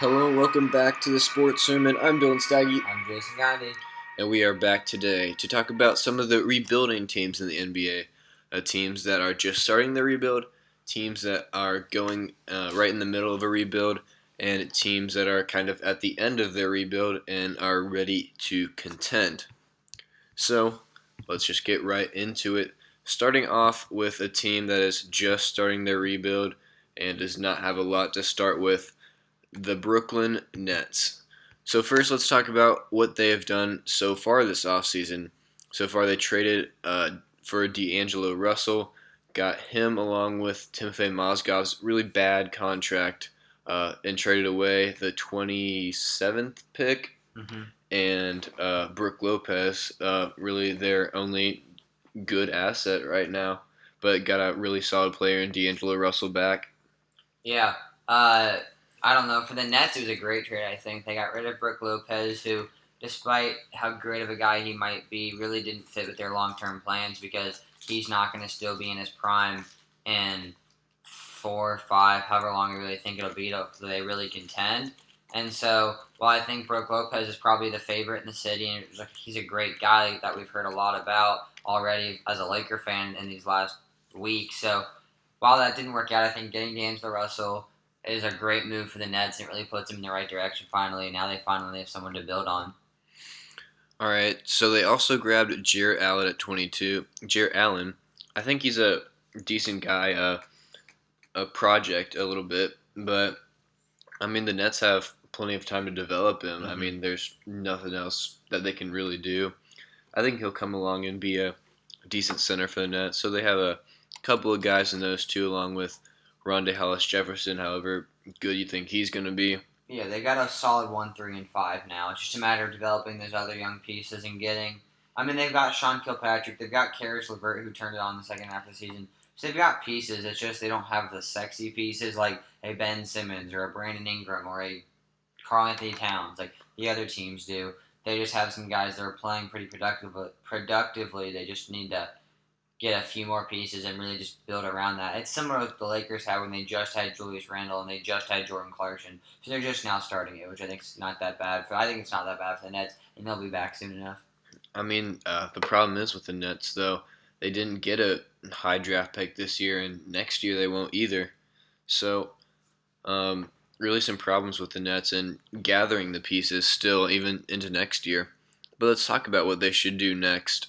Hello and welcome back to the Sports Sermon. I'm Dylan Staggy, I'm Jason Gandhi. and we are back today to talk about some of the rebuilding teams in the NBA. Teams that are just starting their rebuild, teams that are going right in the middle of a rebuild, and teams that are kind of at the end of their rebuild and are ready to contend. So, let's just get right into it. Starting off with a team that is just starting their rebuild and does not have a lot to start with, the Brooklyn Nets. So first, let's talk about what they have done so far this offseason. So far, they traded for D'Angelo Russell, got him along with Timofey Mozgov's really bad contract, and traded away the 27th pick Mm-hmm. and Brook Lopez, really their only good asset right now, but got a really solid player in D'Angelo Russell back. Yeah. I don't know. For the Nets, it was a great trade, I think. They got rid of Brook Lopez, who, despite how great of a guy he might be, really didn't fit with their long-term plans because he's not going to still be in his prime in 4 or 5, however long we really think it'll be till they really contend. And so, while I think Brook Lopez is probably the favorite in the city, and he's a great guy that we've heard a lot about already as a Laker fan in these last weeks. So, while that didn't work out, I think getting D'Angelo Russell is a great move for the Nets. It really puts them in the right direction finally. Now they finally have someone to build on. All right, so they also grabbed Jarrett Allen at 22. Jarrett Allen, I think he's a decent guy, a project a little bit, but I mean the Nets have plenty of time to develop him. Mm-hmm. I mean there's nothing else that they can really do. I think he'll come along and be a decent center for the Nets. So they have a couple of guys in those two, along with Rondae Hollis Jefferson. However good you think he's going to be. Yeah, they got a solid 1, 3, and 5 now. It's just a matter of developing those other young pieces and getting. I mean, they've got Sean Kilpatrick. They've got Karis LeVert, who turned it on the second half of the season. So they've got pieces. It's just they don't have the sexy pieces like a Ben Simmons or a Brandon Ingram or a Karl Anthony Towns like the other teams do. They just have some guys that are playing pretty productively. They just need to get a few more pieces and really just build around that. It's similar with the Lakers had when they just had Julius Randle and they just had Jordan Clarkson. So they're just now starting it, which I think is not that bad. I think it's not that bad for the Nets, and they'll be back soon enough. I mean, the problem is with the Nets, though, they didn't get a high draft pick this year, and next year they won't either. So, really some problems with the Nets and gathering the pieces still, even into next year. But let's talk about what they should do next.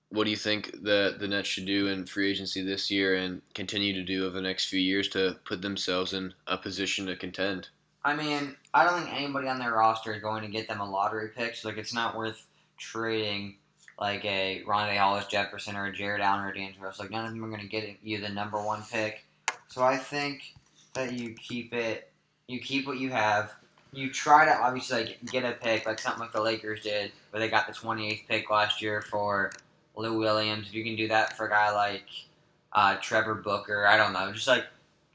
What do you think that the Nets should do in free agency this year and continue to do over the next few years to put themselves in a position to contend? I mean, I don't think anybody on their roster is going to get them a lottery pick. So, it's not worth trading like a Rondae Hollis Jefferson or a Jared Allen or a D'Angelo Russell. None of them are going to get you the number one pick. So I think that you keep it. You keep what you have. You try to obviously get a pick like something like the Lakers did, where they got the 28th pick last year for Lou Williams. If you can do that for a guy like Trevor Booker, I don't know, just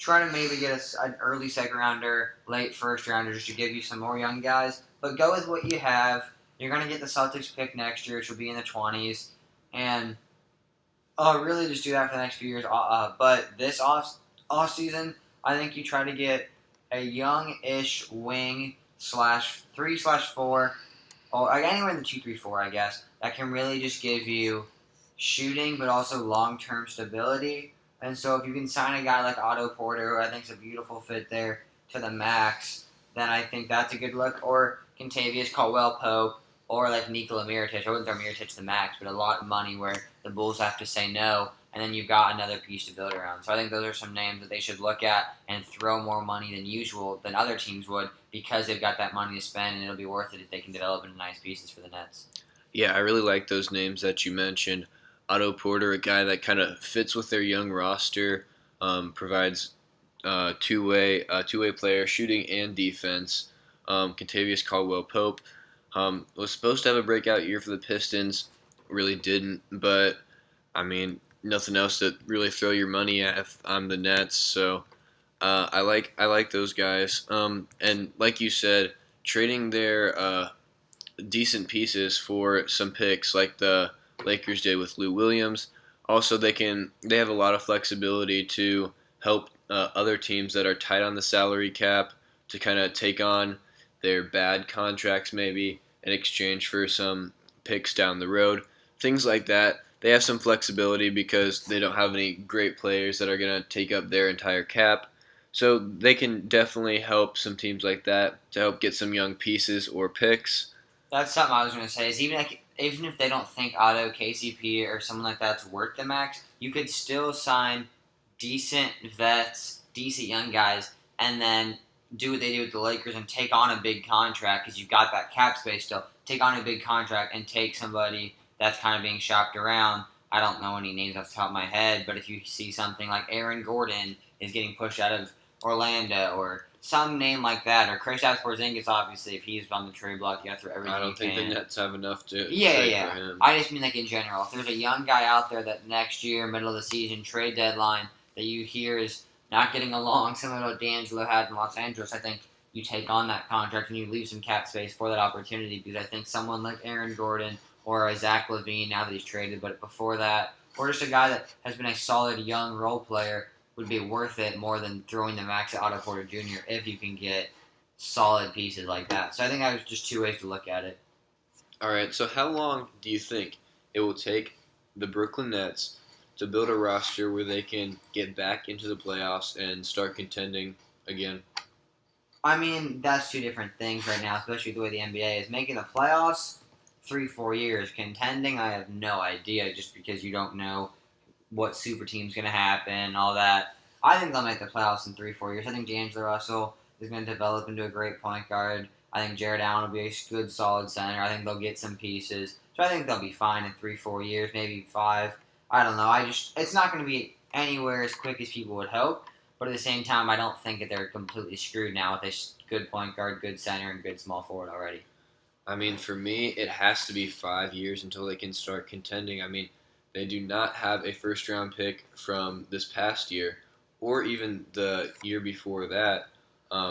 try to maybe get an early second rounder, late first rounder, just to give you some more young guys. But go with what you have. You're going to get the Celtics pick next year, which will be in the 20s. And really just do that for the next few years. But this off season, I think you try to get a young-ish wing /3/4, or anywhere in the 2-3-4, I guess, that can really just give you shooting, but also long-term stability. And so if you can sign a guy like Otto Porter, who I think is a beautiful fit there, to the max, then I think that's a good look. Or Kentavious Caldwell-Pope, or like Nikola Mirotic. I wouldn't throw Mirotic to the max, but a lot of money where the Bulls have to say no, and then you've got another piece to build around. So I think those are some names that they should look at and throw more money than usual than other teams would because they've got that money to spend, and it'll be worth it if they can develop into nice pieces for the Nets. Yeah, I really like those names that you mentioned. Otto Porter, a guy that kind of fits with their young roster, provides two-way player, shooting and defense. Kentavious Caldwell-Pope was supposed to have a breakout year for the Pistons, really didn't. But I mean, nothing else to really throw your money at if I'm the Nets. So I like those guys. And like you said, trading their decent pieces for some picks like the Lakers did with Lou Williams. Also, they have a lot of flexibility to help other teams that are tight on the salary cap to kind of take on their bad contracts maybe in exchange for some picks down the road. Things like that. They have some flexibility because they don't have any great players that are going to take up their entire cap. So they can definitely help some teams like that to help get some young pieces or picks. That's something I was going to say. Is even if they don't think Otto, KCP, or someone like that's worth the max, you could still sign decent vets, decent young guys, and then do what they do with the Lakers and take on a big contract because you've got that cap space still. Take on a big contract and take somebody that's kind of being shopped around. I don't know any names off the top of my head, but if you see something like Aaron Gordon is getting pushed out of Orlando or some name like that, or Kristaps Porzingis, obviously, if he's on the trade block, you have to throw everything. I don't think the Nets have enough to trade for him. I just mean like in general. If there's a young guy out there that next year, middle of the season, trade deadline, that you hear is not getting along, similar to what D'Angelo had in Los Angeles, I think you take on that contract and you leave some cap space for that opportunity because I think someone like Aaron Gordon or a Zach LaVine, now that he's traded, but before that, or just a guy that has been a solid young role player, would be worth it more than throwing the max at Otto Porter Jr. if you can get solid pieces like that. So I think that was just two ways to look at it. All right, so how long do you think it will take the Brooklyn Nets to build a roster where they can get back into the playoffs and start contending again? I mean, that's two different things right now, especially the way the NBA is. Making the playoffs, 3-4 years. Contending, I have no idea just because you don't know what super team's going to happen, all that. I think they'll make the playoffs in 3-4 years. I think D'Angelo Russell is going to develop into a great point guard. I think Jared Allen will be a good, solid center. I think they'll get some pieces. So I think they'll be fine in 3-4 years, maybe 5. I don't know. It's not going to be anywhere as quick as people would hope. But at the same time, I don't think that they're completely screwed now with a good point guard, good center, and good small forward already. I mean, for me, it has to be 5 years until they can start contending. I mean, they do not have a first-round pick from this past year or even the year before that.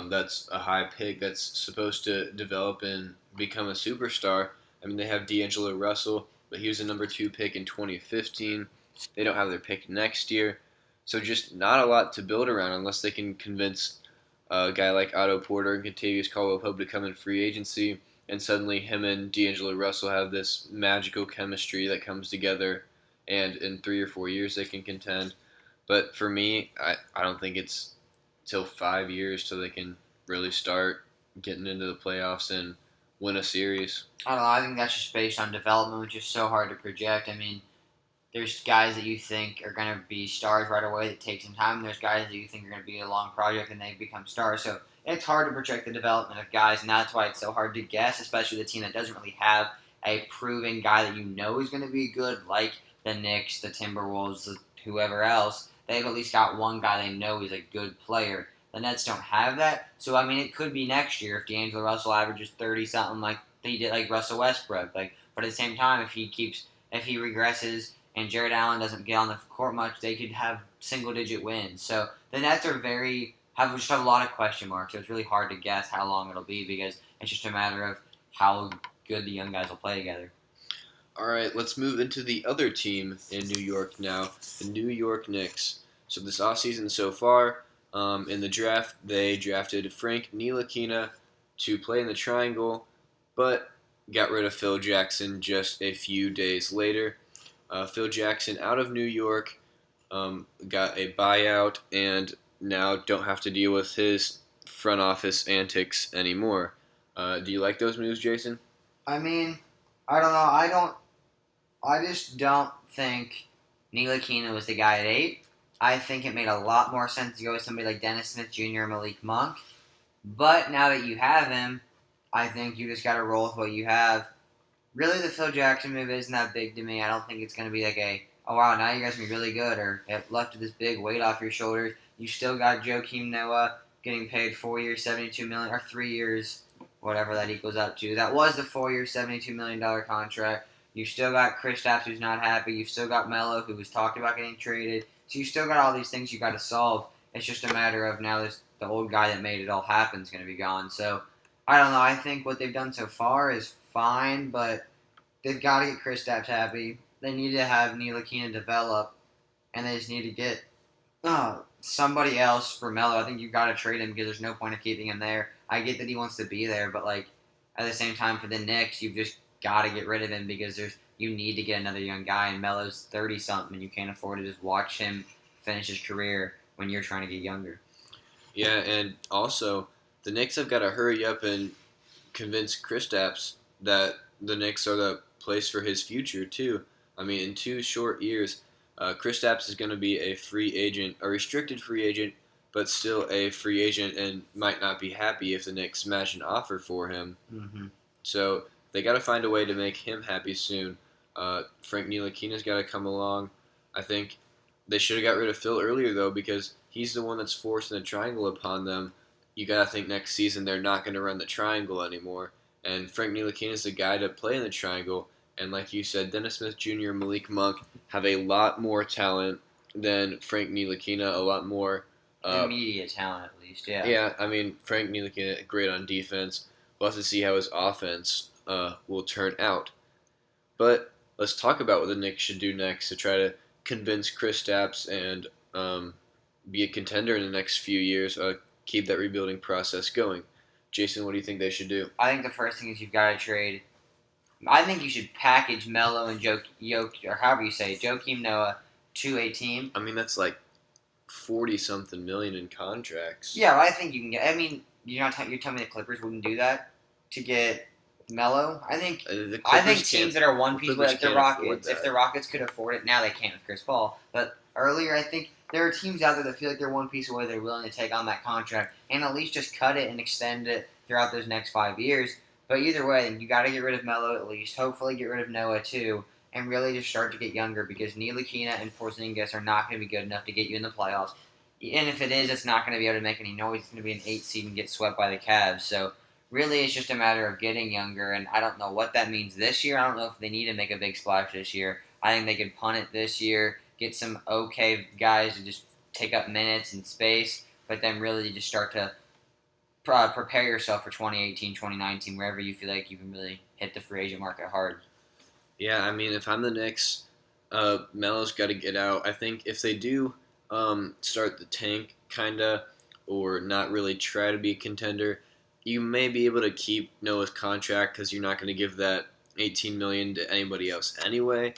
That's a high pick that's supposed to develop and become a superstar. I mean, they have D'Angelo Russell, but he was a number 2 pick in 2015. They don't have their pick next year. So just not a lot to build around unless they can convince a guy like Otto Porter and Kentavious Caldwell-Pope to come in free agency, and suddenly him and D'Angelo Russell have this magical chemistry that comes together, and in 3 or 4 years they can contend. But for me, I don't think it's till 5 years till they can really start getting into the playoffs and win a series. I don't know. I think that's just based on development, which is so hard to project. I mean, there's guys that you think are going to be stars right away that take some time. And there's guys that you think are going to be a long project and they become stars. So it's hard to project the development of guys, and that's why it's so hard to guess, especially the team that doesn't really have a proven guy that you know is going to be good, like the Knicks, the Timberwolves, whoever else. They've at least got one guy they know is a good player. The Nets don't have that. So, I mean, it could be next year if D'Angelo Russell averages 30-something like he did, like Russell Westbrook. But at the same time, if he regresses and Jared Allen doesn't get on the court much, they could have single-digit wins. So the Nets are just have a lot of question marks. So it's really hard to guess how long it'll be because it's just a matter of how good the young guys will play together. All right, let's move into the other team in New York now, the New York Knicks. So this offseason so far, in the draft, they drafted Frank Ntilikina to play in the triangle, but got rid of Phil Jackson just a few days later. Phil Jackson out of New York, got a buyout, and now don't have to deal with his front office antics anymore. Do you like those moves, Jason? I mean, I don't know. I just don't think Ntilikina was the guy at 8. I think it made a lot more sense to go with somebody like Dennis Smith Jr. or Malik Monk. But now that you have him, I think you just got to roll with what you have. Really, the Phil Jackson move isn't that big to me. I don't think it's going to be like oh wow, now you guys are going to be really good, or it left this big weight off your shoulders. You still got Joakim Noah getting paid 4 years, $72 million, or 3 years, whatever that equals up to. That was the 4-year, $72 million contract. You still got Kristaps who's not happy. You've still got Melo who was talked about getting traded. So you still got all these things you got to solve. It's just a matter of now the old guy that made it all happen is going to be gone. So I don't know. I think what they've done so far is fine, but they've got to get Kristaps happy. They need to have Ntilikina develop, and they just need to get Somebody else for Melo. I think you've got to trade him because there's no point of keeping him there. I get that he wants to be there, but like at the same time for the Knicks, you've just got to get rid of him because you need to get another young guy, and Melo's 30 something, and you can't afford to just watch him finish his career when you're trying to get younger. Yeah, and also the Knicks have got to hurry up and convince Kristaps that the Knicks are the place for his future too. I mean, in 2 short years, Kristaps is going to be a free agent, a restricted free agent, but still a free agent, and might not be happy if the Knicks smash an offer for him. Mm-hmm. So they got to find a way to make him happy soon. Frank Ntilikina's got to come along. I think they should have got rid of Phil earlier though, because he's the one that's forcing the triangle upon them. You got to think next season they're not going to run the triangle anymore, and Frank Ntilikina is the guy to play in the triangle. And like you said, Dennis Smith Jr. and Malik Monk have a lot more talent than Frank Ntilikina. A lot more Immediate talent, at least. Yeah. yeah, I mean, Frank Ntilikina great on defense. We'll have to see how his offense will turn out. But let's talk about what the Knicks should do next to try to convince Kristaps and be a contender in the next few years. Keep that rebuilding process going. Jason, what do you think they should do? I think the first thing is you've got to trade. I think you should package Melo and or however you say it, Joakim Noah to a team. I mean, that's like 40-something million in contracts. Yeah, I think you can get. I mean, you're telling me the Clippers wouldn't do that to get Melo? I think The I think Clippers teams that are one piece, Clippers like the can't afford Rockets, if that. the Rockets could afford it, now they can't with Chris Paul. But earlier, I think there are teams out there that feel like they're one piece away. They're willing to take on that contract and at least just cut it and extend it throughout those next 5 years. But either way, you got to get rid of Melo at least. Hopefully, get rid of Noah too, and really just start to get younger because Ntilikina and Porzingis are not going to be good enough to get you in the playoffs. And if it is, it's not going to be able to make any noise. It's going to be an 8 seed and get swept by the Cavs. So really, it's just a matter of getting younger, and I don't know what that means this year. I don't know if they need to make a big splash this year. I think they could punt it this year, get some okay guys to just take up minutes and space, but then really just start to prepare yourself for 2018, 2019, wherever you feel like you can really hit the free agent market hard. Yeah, I mean, if I'm the Knicks, Melo's got to get out. I think if they do start the tank, kinda, or not really try to be a contender, you may be able to keep Noah's contract because you're not going to give that 18 million to anybody else anyway.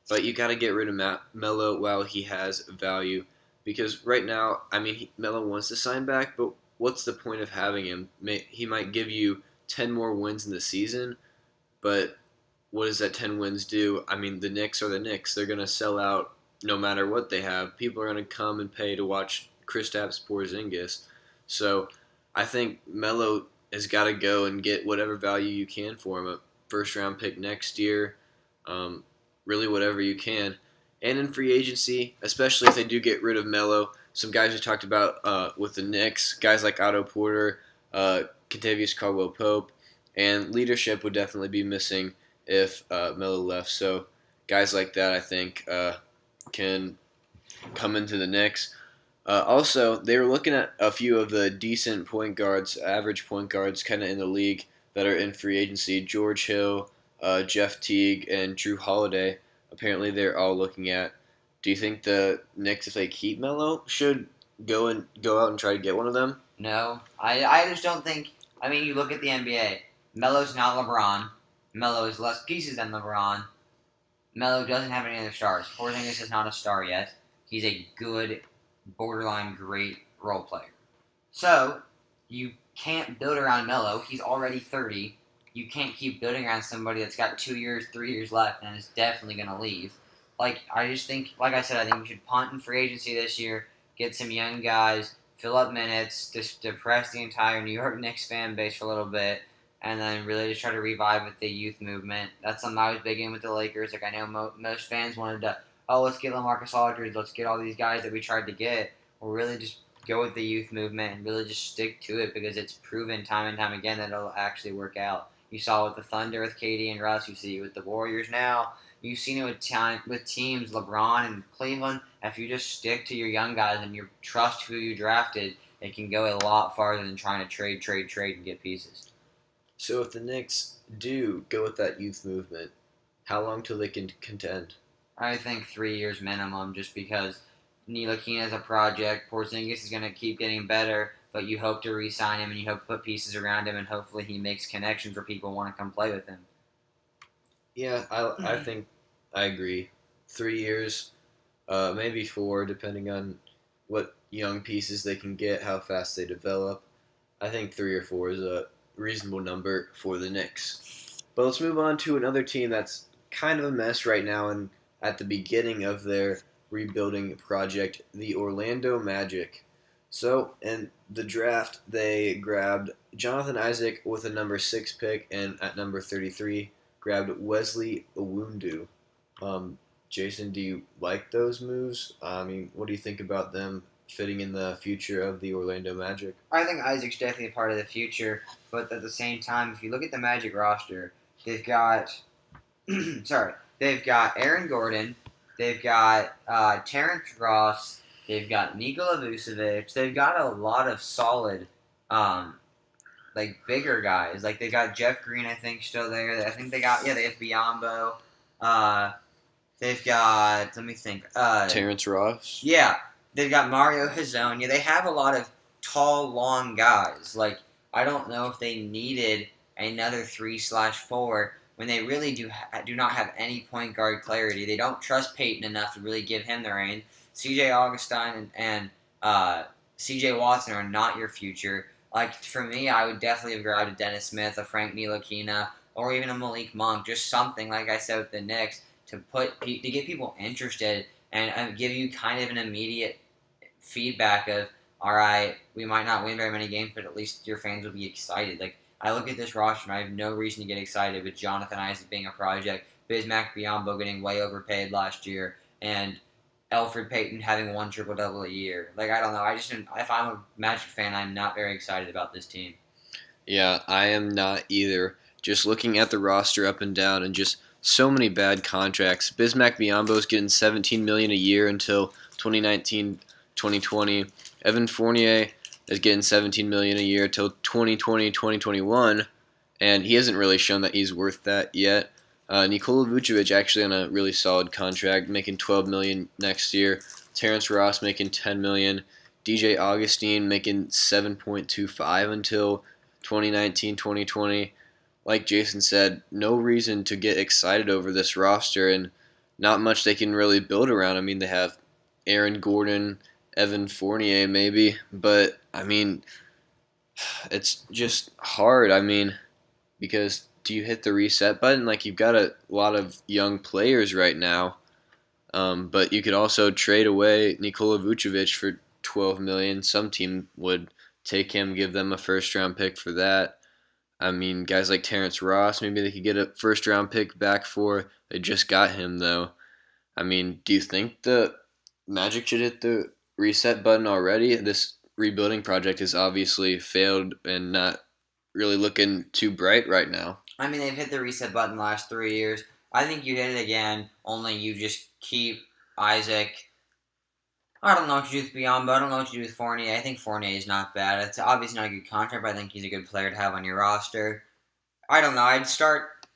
But you got to get rid of Melo while he has value, because right now, I mean, Melo wants to sign back, but what's the point of having him? He might give you 10 more wins in the season, but what does that 10 wins do? I mean, the Knicks are the Knicks. They're going to sell out no matter what they have. People are going to come and pay to watch Kristaps Porzingis. So I think Melo has got to go and get whatever value you can for him. A first-round pick next year, really whatever you can. And in free agency, especially if they do get rid of Melo, some guys we talked about with the Knicks, guys like Otto Porter, Kentavious Caldwell-Pope, and leadership would definitely be missing if Melo left. So guys like that, I think, can come into the Knicks. Also, they were looking at a few of the decent point guards, average point guards, kind of in the league that are in free agency. George Hill, Jeff Teague, and Drew Holiday. Apparently, they're all looking at. Do you think the Knicks, if they keep Melo, should go out and try to get one of them? No, I just don't think. I mean, you look at the NBA. Melo's not LeBron. Melo is less pieces than LeBron. Melo doesn't have any other stars. Porzingis is not a star yet. He's a good, borderline great role player. So, you can't build around Melo. He's already 30. You can't keep building around somebody that's got 2 years, 3 years left and is definitely going to leave. I just think, like I said, I think we should punt in free agency this year, get some young guys, fill up minutes, just depress the entire New York Knicks fan base for a little bit, and then really just try to revive with the youth movement. That's something I was big in with the Lakers. I know most fans wanted to, let's get LaMarcus Aldridge, let's get all these guys that we tried to get. We'll really just go with the youth movement and really just stick to it because it's proven time and time again that it'll actually work out. You saw it with the Thunder with KD and Russ. You see it with the Warriors now. You've seen it with teams, LeBron and Cleveland. If you just stick to your young guys and you trust who you drafted, it can go a lot farther than trying to trade and get pieces. So if the Knicks do go with that youth movement, how long till they can contend? I think 3 years minimum just because Ntilikina as a project. Porzingis is going to keep getting better, but you hope to re-sign him and you hope to put pieces around him, and hopefully he makes connections where people want to come play with him. Yeah, I think I agree. 3 years, maybe 4, depending on what young pieces they can get, how fast they develop. I think 3 or 4 is a reasonable number for the Knicks. But let's move on to another team that's kind of a mess right now and at the beginning of their rebuilding project, the Orlando Magic. So, in the draft, they grabbed Jonathan Isaac with a number 6 pick, and at number 33, grabbed Wesley Owundu. Jason, do you like those moves? I mean, what do you think about them fitting in the future of the Orlando Magic? I think Isaac's definitely a part of the future, but at the same time, if you look at the Magic roster, they've got they've got Aaron Gordon, they've got Terrence Ross, they've got Nikola Vucevic, they've got a lot of solid, like bigger guys. Like they got Jeff Green, I think, still there. I think they have Biyombo. They've got let me think. Terrence Ross? Yeah, they've got Mario Hezonja. They have a lot of tall, long guys. Like I don't know if they needed another 3/4 when they really do not have any point guard clarity. They don't trust Peyton enough to really give him the reins. C.J. Augustine and C.J. Watson are not your future. Like for me, I would definitely have grabbed a Dennis Smith, a Frank Ntilikina, or even a Malik Monk. Just something like I said with the Knicks to get people interested and give you kind of an immediate feedback of, all right, we might not win very many games, but at least your fans will be excited. Like I look at this roster and I have no reason to get excited with Jonathan Isaac being a project, Bismack Biyombo getting way overpaid last year, and Elfrid Payton having 1 triple-double a year. Like I don't know. If I'm a Magic fan, I'm not very excited about this team. Yeah, I am not either. Just looking at the roster up and down and just so many bad contracts. Bismack Biyombo's getting $17 million a year until 2019-2020. Evan Fournier is getting $17 million a year till 2020-2021, and he hasn't really shown that he's worth that yet. Nikola Vucevic actually on a really solid contract, making $12 million next year. Terrence Ross making $10 million. DJ Augustine making $7.25 until 2019-2020. Like Jason said, no reason to get excited over this roster, and not much they can really build around. I mean, they have Aaron Gordon, Evan Fournier maybe, but I mean, it's just hard. I mean, because do you hit the reset button? Like you've got a lot of young players right now, but you could also trade away Nikola Vucevic for $12 million. Some team would take him, give them a first-round pick for that. I mean, guys like Terrence Ross, maybe they could get a first-round pick back for. They just got him, though. I mean, do you think the Magic should hit the reset button already? This rebuilding project has obviously failed and not really looking too bright right now. I mean, they've hit the reset button the last 3 years. I think you hit it again, only you just keep Isaac. I don't know what you do with Biyombo. I don't know what you do with Fournier. I think Fournier is not bad. It's obviously not a good contract, but I think he's a good player to have on your roster. I don't know.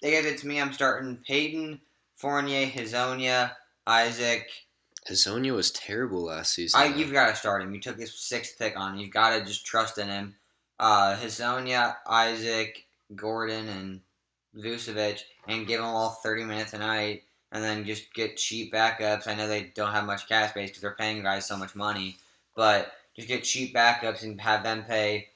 They gave it to me. I'm starting Peyton, Fournier, Hezonja, Isaac. Hezonja was terrible last season. You've got to start him. You took his 6th pick on him. You've got to just trust in him. Hezonja, Isaac, Gordon, and Vucevic, and give them all 30 minutes a night. And then just get cheap backups. I know they don't have much cap space because they're paying guys so much money. But just get cheap backups and have them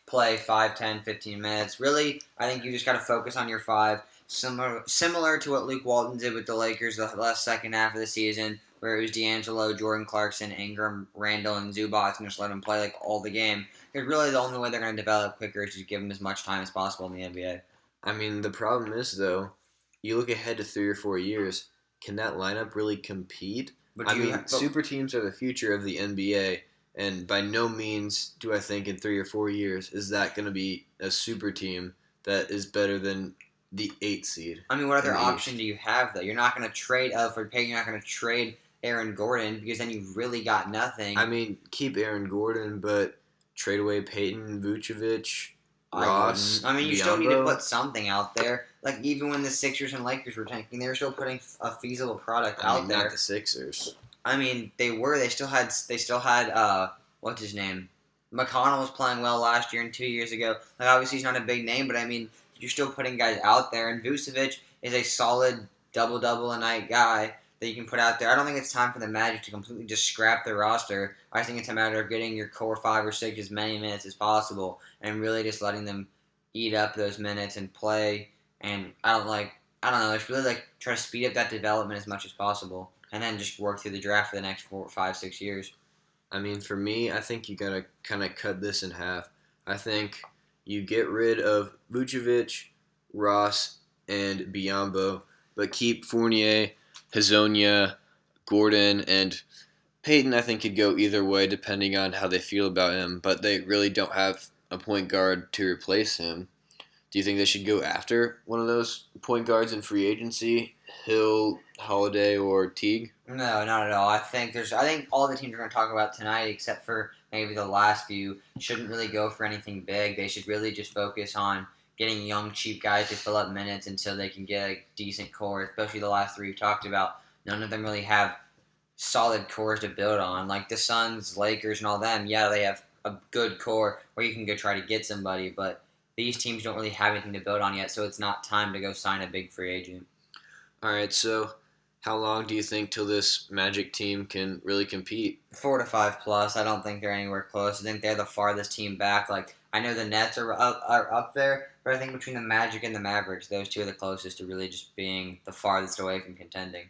play 5, 10, 15 minutes. Really, I think you just got to focus on your 5. Similar to what Luke Walton did with the Lakers the last second half of the season, where it was D'Angelo, Jordan Clarkson, Ingram, Randall, and Zubac, and just let them play like all the game. Because really the only way they're going to develop quicker is to give them as much time as possible in the NBA. I mean, the problem is, though, you look ahead to 3 or 4 years, can that lineup really compete? Super teams are the future of the NBA, and by no means do I think in 3 or 4 years is that going to be a super team that is better than the 8th seed. I mean, what other option do you have, though? You're not going to trade Elfrid Payton. You're not going to trade Aaron Gordon because then you've really got nothing. I mean, keep Aaron Gordon, but trade away Peyton, Vucevic, Ross. I mean, you still need to put something out there. Like, even when the Sixers and Lakers were tanking, they were still putting a feasible product out there. Not the Sixers. I mean, they were. They still had. They still had. What's his name? McConnell was playing well last year and 2 years ago. Like obviously he's not a big name, but I mean, you're still putting guys out there. And Vucevic is a solid double a night guy that you can put out there. I don't think it's time for the Magic to completely just scrap their roster. I think it's a matter of getting your core 5 or 6 as many minutes as possible, and really just letting them eat up those minutes and play. And I don't know. It's really like try to speed up that development as much as possible, and then just work through the draft for the next 4, 5, 6 years. I mean, for me, I think you gotta kind of cut this in half. I think you get rid of Vucevic, Ross, and Biombo, but keep Fournier, Hazonia, Gordon, and Peyton. I think could go either way depending on how they feel about him, but they really don't have a point guard to replace him. Do you think they should go after one of those point guards in free agency? Hill, Holiday, or Teague? No, not at all. I think all the teams we're going to talk about tonight, except for maybe the last few, shouldn't really go for anything big. They should really just focus on getting young, cheap guys to fill up minutes until they can get a decent core. Especially the last three we've talked about. None of them really have solid cores to build on. Like the Suns, Lakers, and all them. Yeah, they have a good core where you can go try to get somebody, but these teams don't really have anything to build on yet, so it's not time to go sign a big free agent. All right, so how long do you think till this Magic team can really compete? 4 to 5 plus. I don't think they're anywhere close. I think they're the farthest team back. Like I know the Nets are up there, but I think between the Magic and the Mavericks, those two are the closest to really just being the farthest away from contending.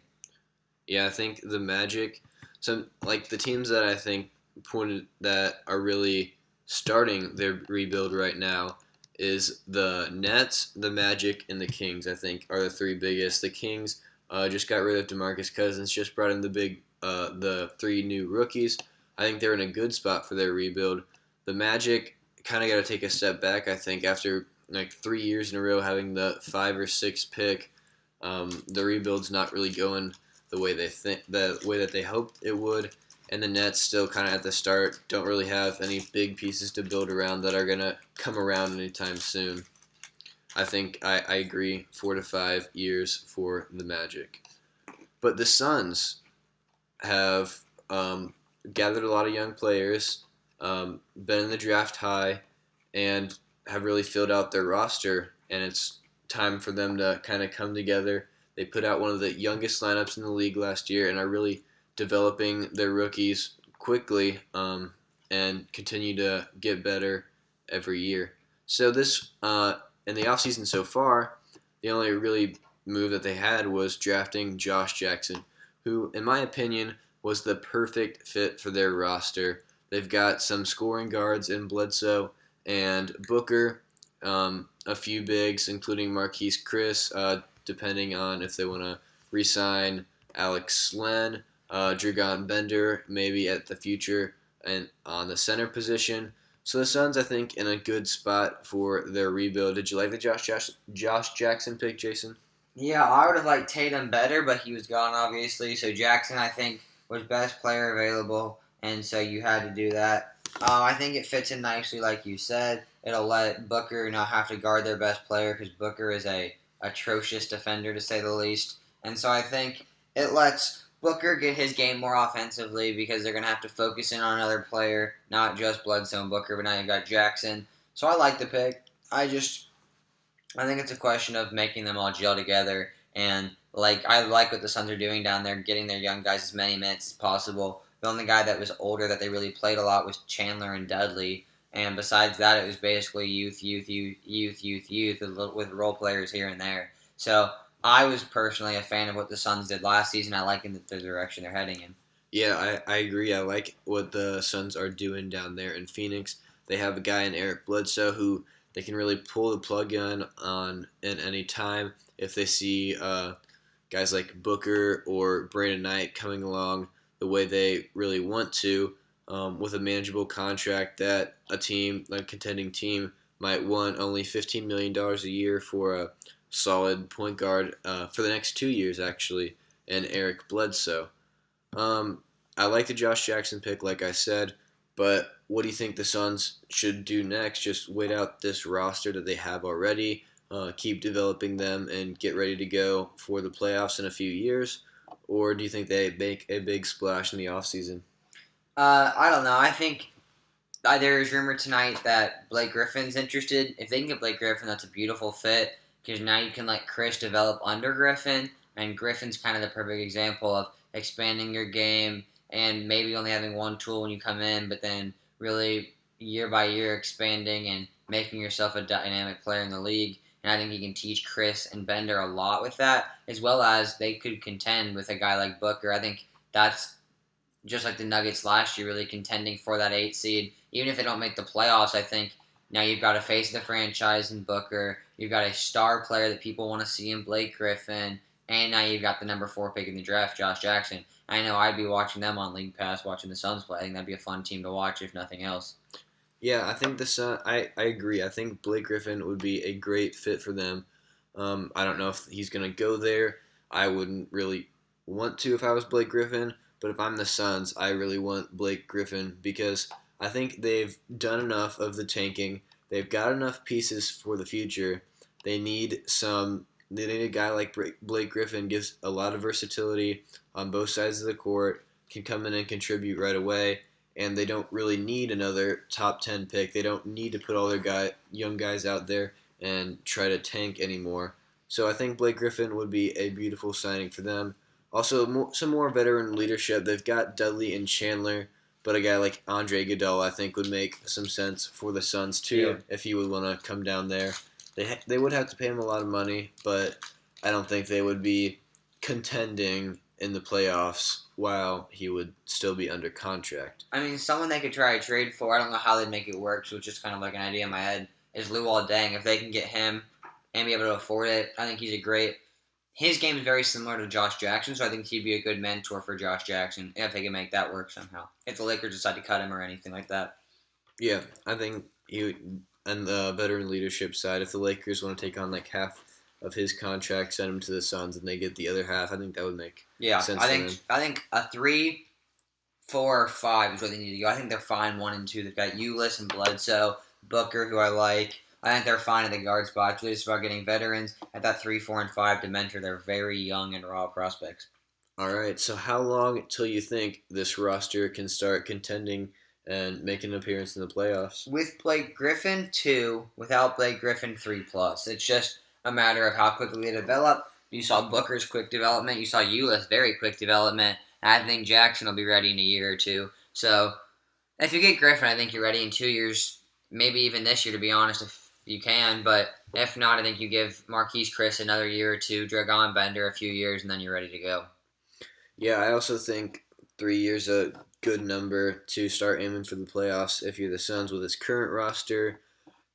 Yeah, I think the Magic, some like the teams that I think pointed that are really starting their rebuild right now is the Nets, the Magic, and the Kings. I think are the three biggest. The Kings just got rid of DeMarcus Cousins, just brought in the three new rookies. I think they're in a good spot for their rebuild. The Magic kind of got to take a step back. I think after like 3 years in a row having the 5 or 6 pick, the rebuild's not really going the way that they hoped it would. And the Nets still kind of at the start don't really have any big pieces to build around that are going to come around anytime soon. I think I agree 4 to 5 years for the Magic. But the Suns have gathered a lot of young players, been in the draft high, and have really filled out their roster. And it's time for them to kind of come together. They put out one of the youngest lineups in the league last year and are really developing their rookies quickly and continue to get better every year. So this in the offseason so far, the only really move that they had was drafting Josh Jackson, who, in my opinion, was the perfect fit for their roster. They've got some scoring guards in Bledsoe and Booker, a few bigs, including Marquise Chris, depending on if they want to re-sign Alex Len, Dragon Bender, maybe at the future, and on the center position. So the Suns, I think, in a good spot for their rebuild. Did you like the Josh Jackson pick, Jason? Yeah, I would have liked Tatum better, but he was gone, obviously. So Jackson, I think, was best player available, and so you had to do that. I think it fits in nicely, like you said. It'll let Booker not have to guard their best player because Booker is a atrocious defender, to say the least. And so I think it lets Booker get his game more offensively because they're going to have to focus in on another player, not just Bledsoe and Booker, but now you've got Jackson. So I like the pick. I think it's a question of making them all gel together. And I like what the Suns are doing down there, getting their young guys as many minutes as possible. The only guy that was older that they really played a lot was Chandler and Dudley. And besides that, it was basically youth with role players here and there. So I was personally a fan of what the Suns did last season. I like the direction they're heading in. Yeah, I agree. I like what the Suns are doing down there in Phoenix. They have a guy in Eric Bledsoe who they can really pull the plug on at any time if they see guys like Booker or Brandon Knight coming along the way they really want to, with a manageable contract that a contending team, might want only $15 million a year for a solid point guard for the next 2 years, actually, and Eric Bledsoe. I like the Josh Jackson pick, like I said, but what do you think the Suns should do next? Just wait out this roster that they have already, keep developing them, and get ready to go for the playoffs in a few years? or do you think they make a big splash in the offseason? I don't know. I think there's rumor tonight that Blake Griffin's interested. If they can get Blake Griffin, that's a beautiful fit because now you can let Chris develop under Griffin, and Griffin's kind of the perfect example of expanding your game and maybe only having one tool when you come in, but then really year by year expanding and making yourself a dynamic player in the league. And I think he can teach Chris and Bender a lot with that, as well as they could contend with a guy like Booker. I think that's just like the Nuggets last year, really contending for that 8 seed. Even if they don't make the playoffs, I think now you've got a face of the franchise in Booker. You've got a star player that people want to see in Blake Griffin. And now you've got the number 4 pick in the draft, Josh Jackson. I know I'd be watching them on League Pass, watching the Suns play. I think that'd be a fun team to watch, if nothing else. Yeah, I think the Sun. I agree. I think Blake Griffin would be a great fit for them. I don't know if he's gonna go there. I wouldn't really want to if I was Blake Griffin, but if I'm the Suns, I really want Blake Griffin because I think they've done enough of the tanking. They've got enough pieces for the future. They need some. They need a guy like Blake Griffin, gives a lot of versatility on both sides of the court, can come in and contribute right away, and they don't really need another top 10 pick. They don't need to put all their young guys out there and try to tank anymore. So I think Blake Griffin would be a beautiful signing for them. Also, some more veteran leadership. They've got Dudley and Chandler, but a guy like Andre Iguodala I think would make some sense for the Suns too if he would want to come down there. They would have to pay him a lot of money, but I don't think they would be contending in the playoffs while he would still be under contract. I mean, someone they could try to trade for, I don't know how they'd make it work, so it's just kind of like an idea in my head, is Luol Deng. If they can get him and be able to afford it, I think his game is very similar to Josh Jackson, so I think he'd be a good mentor for Josh Jackson if they can make that work somehow. If the Lakers decide to cut him or anything like that. Yeah, I think on the veteran leadership side, if the Lakers want to take on like half of his contract, send him to the Suns, and they get the other half, I think that would make sense. I think a 3, 4, or 5 is what they need to go. I think they're fine 1 and 2. They've got Ulis and Bledsoe, Booker, who I like. I think they're fine at the guard spot. It's really just about getting veterans at that 3, 4, and 5 to mentor their very young and raw prospects. All right, so how long till you think this roster can start contending and make an appearance in the playoffs? With Blake Griffin, 2. Without Blake Griffin, 3+. It's just a matter of how quickly they develop. You saw Booker's quick development. You saw Ulis' very quick development. And I think Jackson will be ready in a year or 2. So if you get Griffin, I think you're ready in 2 years, maybe even this year, to be honest, if you can. But if not, I think you give Marquise Chris another year or 2, Dragon Bender a few years, and then you're ready to go. Yeah, I also think 3 years a good number to start aiming for the playoffs if you're the Suns with his current roster.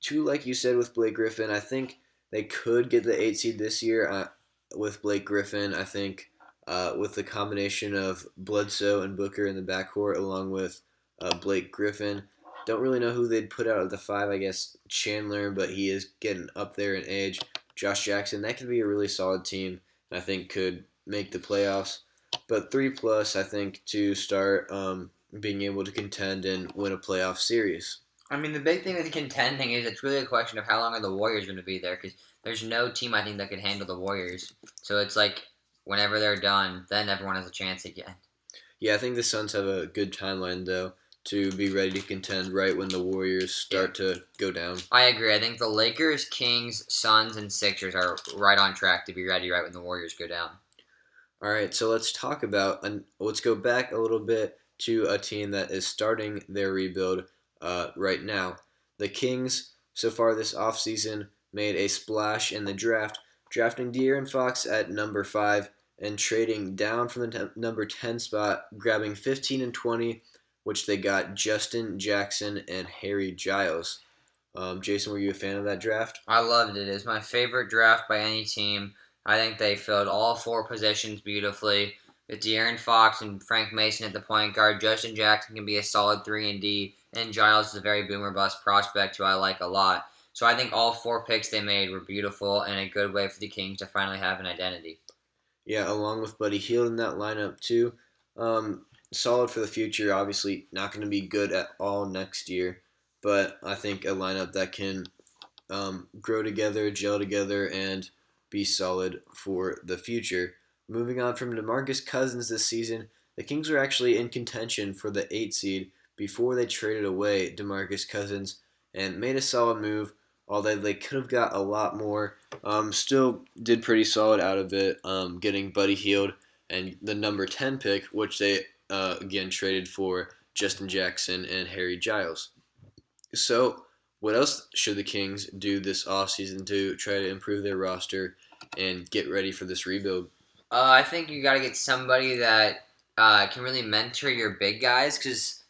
2, like you said, with Blake Griffin, I think they could get the 8 seed this year with Blake Griffin. I think with the combination of Bledsoe and Booker in the backcourt along with Blake Griffin. Don't really know who they'd put out of the 5. I guess Chandler, but he is getting up there in age. Josh Jackson, that could be a really solid team, and I think could make the playoffs. But 3+, I think, to start being able to contend and win a playoff series. I mean, the big thing with contending is it's really a question of how long are the Warriors going to be there, because there's no team, I think, that could handle the Warriors. So it's like whenever they're done, then everyone has a chance again. Yeah, I think the Suns have a good timeline, though, to be ready to contend right when the Warriors start to go down. I agree. I think the Lakers, Kings, Suns, and Sixers are right on track to be ready right when the Warriors go down. All right, so let's go back a little bit to a team that is starting their rebuild right now. The Kings, so far this offseason, made a splash in the draft, drafting De'Aaron Fox at number 5 and trading down from the number 10 spot, grabbing 15 and 20, which they got Justin Jackson and Harry Giles. Jason, were you a fan of that draft? I loved it. It's my favorite draft by any team. I think they filled all 4 positions beautifully. With De'Aaron Fox and Frank Mason at the point guard, Justin Jackson can be a solid 3-and-D, and Giles is a very boomer-bust prospect who I like a lot. So I think all 4 picks they made were beautiful and a good way for the Kings to finally have an identity. Yeah, along with Buddy Hield in that lineup too. Solid for the future. Obviously not going to be good at all next year, but I think a lineup that can grow together, gel together, and be solid for the future. moving on from DeMarcus Cousins this season, the Kings were actually in contention for the 8 seed before they traded away DeMarcus Cousins and made a solid move, although they could have got a lot more. Still did pretty solid out of it, getting Buddy Hield and the number 10 pick, which they again traded for Justin Jackson and Harry Giles. So, what else should the Kings do this offseason to try to improve their roster and get ready for this rebuild? I think you got to get somebody that can really mentor your big guys because,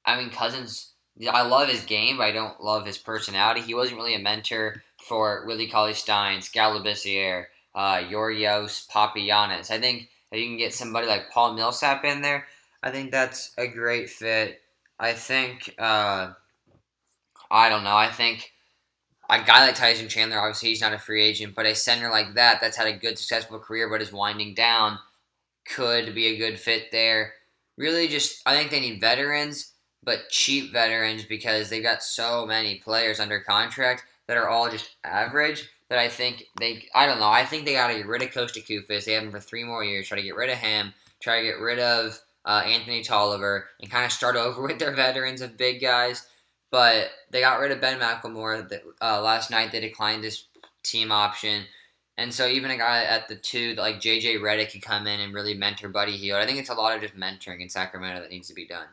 I mean, Cousins, I love his game, but I don't love his personality. He wasn't really a mentor for Willie Cauley-Stein, Skal Labissiere, Yorios Papagiannis. I think if you can get somebody like Paul Millsap in there, I think that's a great fit. I think, I don't know, I think a guy like Tyson Chandler, obviously he's not a free agent, but a center like that that's had a good, successful career but is winding down could be a good fit there. Really just, I think they need veterans, but cheap veterans because they've got so many players under contract that are all just average that I think I think they got to get rid of Costa Koufis. They have him for 3 more years. Try to get rid of him. Try to get rid of Anthony Tolliver and kind of start over with their veterans of big guys. But they got rid of Ben McLemore last night. They declined his team option. And so even a guy at the 2 like J.J. Redick could come in and really mentor Buddy Hield. I think it's a lot of just mentoring in Sacramento that needs to be done.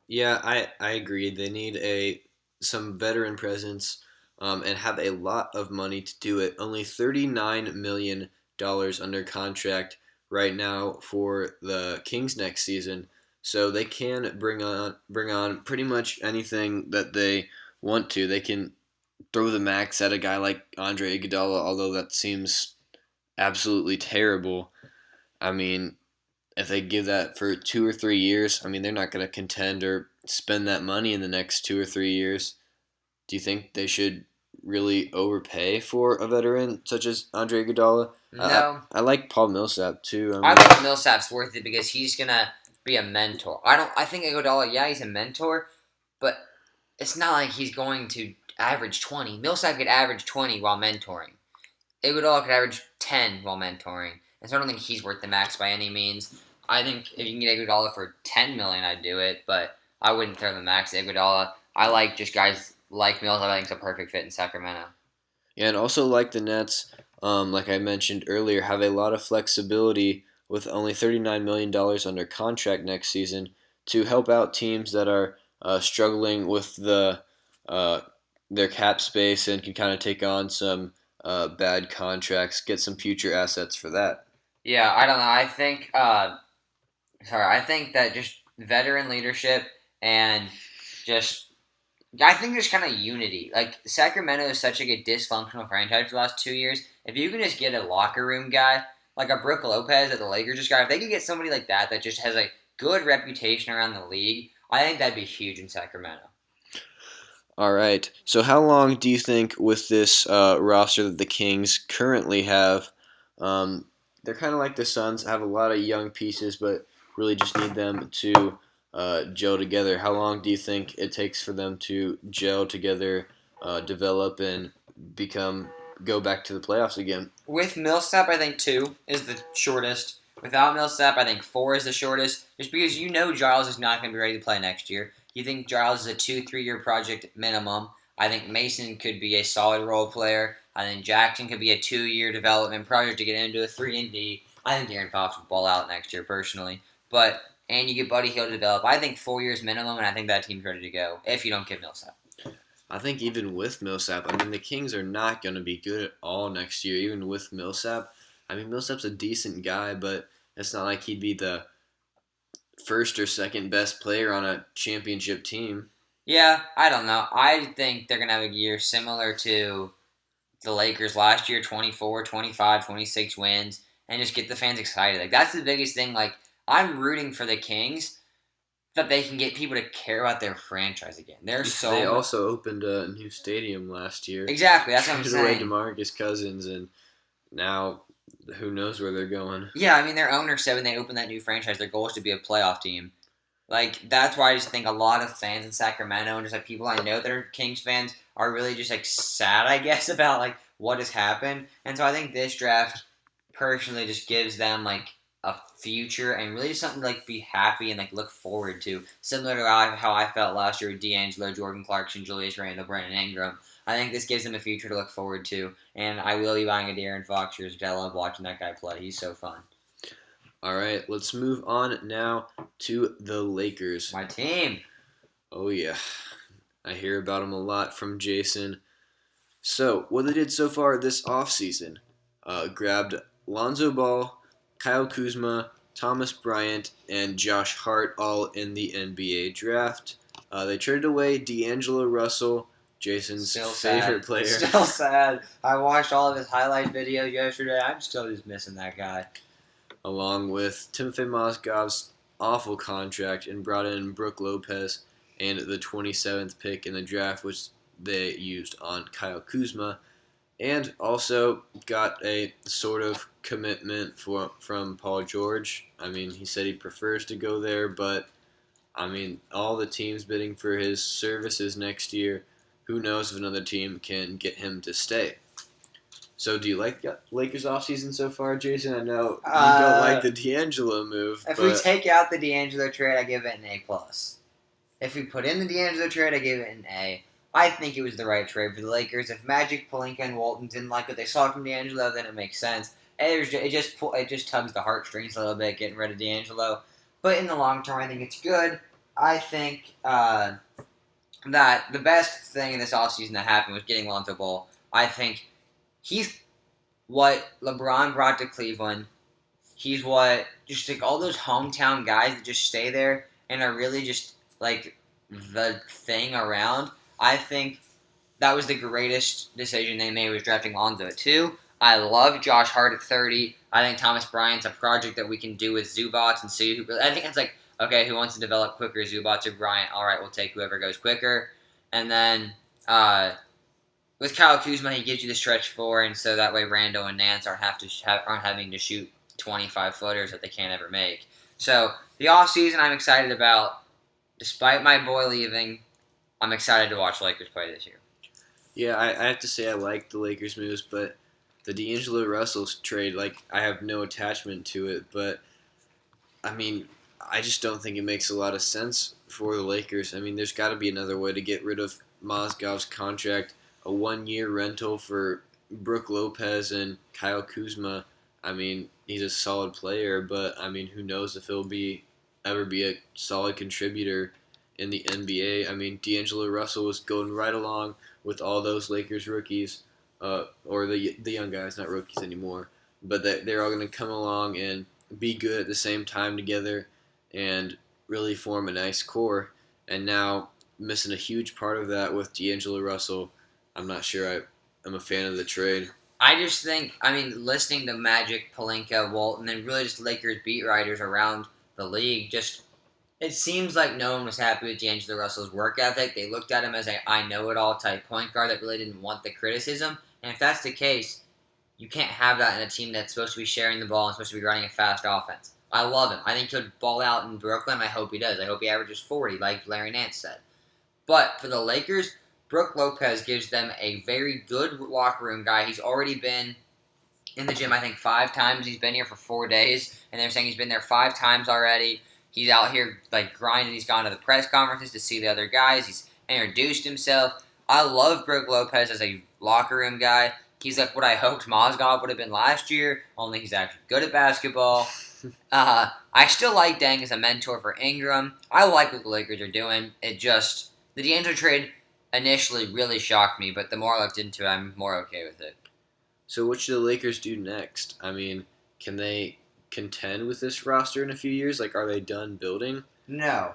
Yeah, I agree. They need some veteran presence and have a lot of money to do it. Only $39 million under contract right now for the Kings next season. So they can bring on pretty much anything that they want to. They can throw the max at a guy like Andre Iguodala, although that seems absolutely terrible. I mean, if they give that for 2 or 3 years, I mean, they're not going to contend or spend that money in the next 2 or 3 years. Do you think they should really overpay for a veteran such as Andre Iguodala? No. I like Paul Millsap too. I think Millsap's worth it because he's going to be a mentor. I think Iguodala, yeah, he's a mentor, but it's not like he's going to average 20. Millsap could average 20 while mentoring. Iguodala could average 10 while mentoring. And so I don't think he's worth the max by any means. I think if you can get Iguodala for $10 million, I'd do it, but I wouldn't throw the max at Iguodala. I like just guys like Millsap. I think it's a perfect fit in Sacramento. Yeah, and also like the Nets, like I mentioned earlier, have a lot of flexibility with only $39 million under contract next season to help out teams that are struggling with their cap space and can kind of take on some bad contracts, get some future assets for that. Yeah, I don't know. I think that just veteran leadership and I think there's kind of unity. Like, Sacramento is such a dysfunctional franchise for the last 2 years. If you can just get a locker room guy, like a Brook Lopez at the Lakers, if they could get somebody like that just has a good reputation around the league, I think that'd be huge in Sacramento. All right. So how long do you think with this roster that the Kings currently have, they're kind of like the Suns, have a lot of young pieces, but really just need them to gel together. How long do you think it takes for them to gel together, develop, and go back to the playoffs again? With Millsap, I think 2 is the shortest. Without Millsap, I think 4 is the shortest. Just because Giles is not going to be ready to play next year. You think Giles is a 2-3 year project minimum. I think Mason could be a solid role player. I think Jackson could be a 2-year development project to get into a 3-and-D. I think De'Aaron Fox will ball out next year personally. And you get Buddy Hield to develop. I think 4 years minimum, and I think that team's ready to go if you don't get Millsap. I think even with Millsap, I mean, the Kings are not going to be good at all next year, even with Millsap. I mean, Millsap's a decent guy, but it's not like he'd be the first or second best player on a championship team. Yeah, I don't know. I think they're going to have a year similar to the Lakers last year, 24, 25, 26 wins, and just get the fans excited. Like, that's the biggest thing. Like, I'm rooting for the Kings that they can get people to care about their franchise again. They also opened a new stadium last year. Exactly, that's what I'm saying. Traded away DeMarcus Cousins, and now who knows where they're going. Yeah, I mean, their owner said when they opened that new franchise, their goal is to be a playoff team. Like, that's why I just think a lot of fans in Sacramento and just like people I know that are Kings fans are really just like sad, I guess, about like what has happened. And so I think this draft personally just gives them like a future and really something to like be happy and like look forward to. Similar to how I felt last year with D'Angelo, Jordan Clarkson, Julius Randle, Brandon Ingram. I think this gives them a future to look forward to, and I will be buying a De'Aaron Fox jersey. I love watching that guy play. He's so fun. All right, let's move on now to the Lakers. My team. Oh yeah, I hear about them a lot from Jason. So, what they did so far this offseason, grabbed Lonzo Ball, Kyle Kuzma, Thomas Bryant, and Josh Hart all in the NBA draft. They traded away D'Angelo Russell, Jason's favorite player. Still sad. I watched all of his highlight videos yesterday. I'm still just missing that guy. Along with Timofey Mozgov's awful contract, and brought in Brook Lopez and the 27th pick in the draft, which they used on Kyle Kuzma, and also got a sort of commitment from Paul George. I mean, he said he prefers to go there, but I mean, all the teams bidding for his services next year, who knows if another team can get him to stay. So, do you like the Lakers offseason so far, Jason? I know you don't like the D'Angelo move. If we take out the D'Angelo trade, I give it an A+. If we put in the D'Angelo trade, I give it an A. I think it was the right trade for the Lakers. If Magic, Pelinka, and Walton didn't like what they saw from D'Angelo, then it makes sense. It just tugs the heartstrings a little bit, getting rid of D'Angelo. But in the long term, I think it's good. I think that the best thing in this offseason that happened was getting Lonzo Ball. I think he's what LeBron brought to Cleveland. He's what just like all those hometown guys that just stay there and are really just like the thing around. I think that was the greatest decision they made was drafting Lonzo at 2. I love Josh Hart at 30. I think Thomas Bryant's a project that we can do with Zubats and see who. I think it's like, okay, who wants to develop quicker, Zubats or Bryant? All right, we'll take whoever goes quicker. And then with Kyle Kuzma, he gives you the stretch 4, and so that way Randall and Nance aren't having to shoot 25 footers that they can't ever make. So the offseason I'm excited about. Despite my boy leaving, I'm excited to watch Lakers play this year. Yeah, I have to say I like the Lakers moves, but the D'Angelo Russell trade, like, I have no attachment to it. But, I mean, I just don't think it makes a lot of sense for the Lakers. I mean, there's got to be another way to get rid of Mozgov's contract, a 1-year rental for Brook Lopez and Kyle Kuzma. I mean, he's a solid player, but, I mean, who knows if he'll ever be a solid contributor in the NBA. I mean, D'Angelo Russell was going right along with all those Lakers rookies, or the young guys, not rookies anymore, but they're all going to come along and be good at the same time together and really form a nice core. And now, missing a huge part of that with D'Angelo Russell, I'm not sure I'm a fan of the trade. I just think, listening to Magic, Pelinka, Walton, and really just Lakers beat writers around the league, it seems like no one was happy with D'Angelo Russell's work ethic. They looked at him as a I-know-it-all type point guard that really didn't want the criticism. And if that's the case, you can't have that in a team that's supposed to be sharing the ball and supposed to be running a fast offense. I love him. I think he'll ball out in Brooklyn. I hope he does. I hope he averages 40, like Larry Nance said. But for the Lakers, Brook Lopez gives them a very good locker room guy. He's already been in the gym, I think, 5 times. He's been here for 4 days, and they're saying he's been there 5 times already. He's out here, like, grinding. He's gone to the press conferences to see the other guys. He's introduced himself. I love Brook Lopez as a locker room guy. He's like what I hoped Mozgov would have been last year, only he's actually good at basketball. I still like Deng as a mentor for Ingram. I like what the Lakers are doing. The D'Angelo trade initially really shocked me, but the more I looked into it, I'm more okay with it. So what should the Lakers do next? I mean, can they contend with this roster in a few years? Like, are they done building? No.